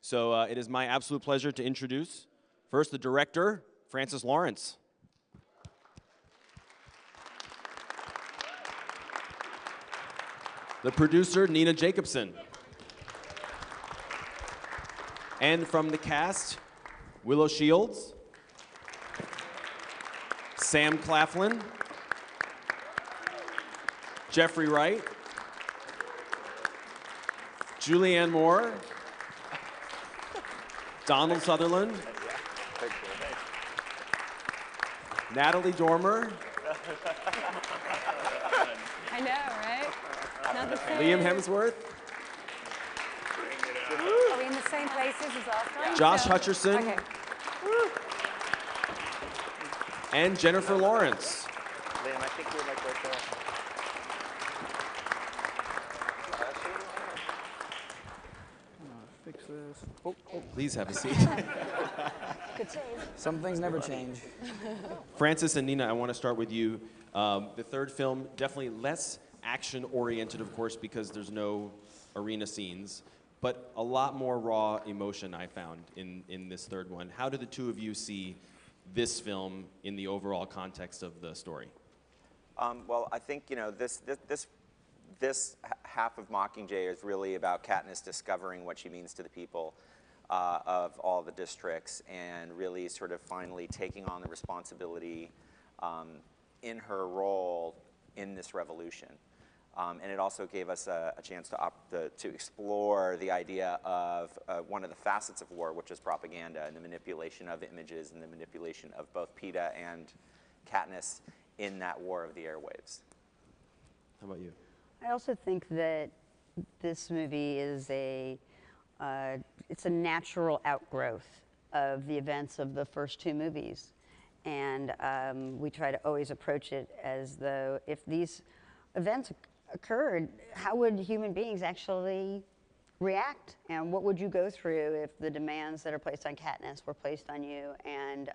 So it is my absolute pleasure to introduce first the director, Francis Lawrence. The producer, Nina Jacobson. And from the cast, Willow Shields, Sam Claflin, Jeffrey Wright, Julianne Moore, Donald Sutherland, Natalie Dormer, I know, right? Not the same. Liam Hemsworth, Are we in the same places as last time? Josh Hutcherson, Okay. and Jennifer Lawrence. Liam, I think you're like right there. Fix this. Oh, Please have a seat. Good save. some things never change. Francis and Nina, I want to start with you. The third film, definitely less action-oriented, of course, because there's no arena scenes, but a lot more raw emotion I found in this third one. How do the two of you see this film in the overall context of the story? Well, I think this half of Mockingjay is really about Katniss discovering what she means to the people of all the districts, and really sort of finally taking on the responsibility in her role in this revolution. And it also gave us a chance to explore the idea of one of the facets of war, which is propaganda, and the manipulation of images and the manipulation of both Peeta and Katniss in that war of the airwaves. How about you? I also think that this movie is it's a natural outgrowth of the events of the first two movies. And we try to always approach it as though if these events occurred, how would human beings actually react? And what would you go through if the demands that are placed on Katniss were placed on you? And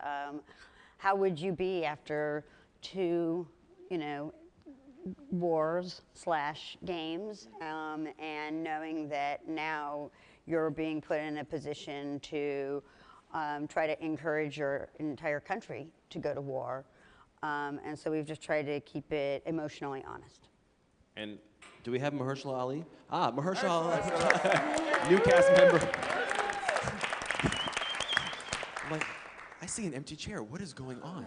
how would you be after two, wars/games, and knowing that now you're being put in a position to try to encourage your entire country to go to war. And so we've just tried to keep it emotionally honest. And do we have Mahershala Ali? Ah, Mahershala Ali. New cast member. I'm like, I see an empty chair. What is going on?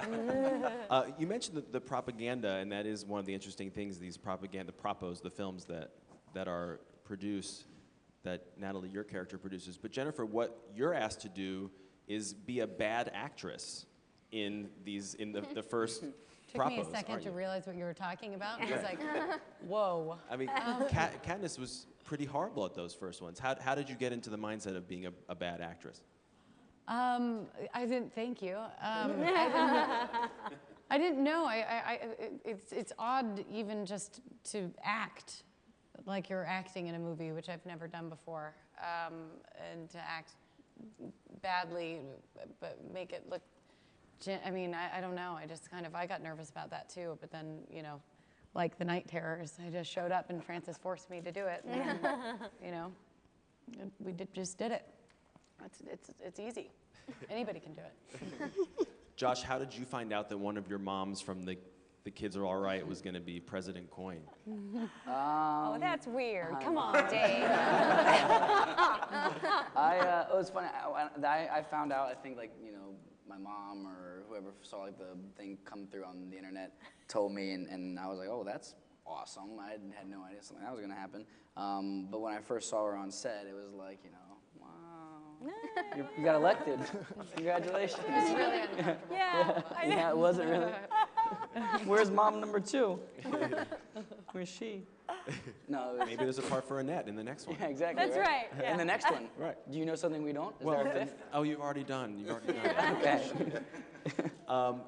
You mentioned the propaganda, and that is one of the interesting things, these propaganda, propos, the films that are produced, that Natalie, your character, produces. But Jennifer, what you're asked to do is be a bad actress in the first Took me a propos, second aren't to you? realize what you were talking about. I was like, whoa. I mean, Katniss was pretty horrible at those first ones. How did you get into the mindset of being a bad actress? I didn't, thank you. I didn't know. It's odd even just to act like you're acting in a movie, which I've never done before, and to act badly, but make it look, I mean, I don't know. I got nervous about that too, but then, like the Night Terrors, I just showed up and Francis forced me to do it. And, we just did it. It's easy. Anybody can do it. Josh, how did you find out that one of your moms from the Kids Are All Right was going to be President Coin? Oh, that's weird. Come on, Dave. It was funny. I found out, I think, my mom or whoever saw the thing come through on the internet told me, and I was like, oh, that's awesome. I had no idea something that was going to happen. But when I first saw her on set, it was like, wow, you got elected. Congratulations. It's really uncomfortable. Yeah, yeah, it wasn't really. Where's mom number 2? Where's she? No. Maybe there's a part for Annette in the next one. Yeah, exactly. That's right. Yeah. In the next one. Right. Do you know something we don't? Is Well, there a fifth? oh, you've already done. Okay.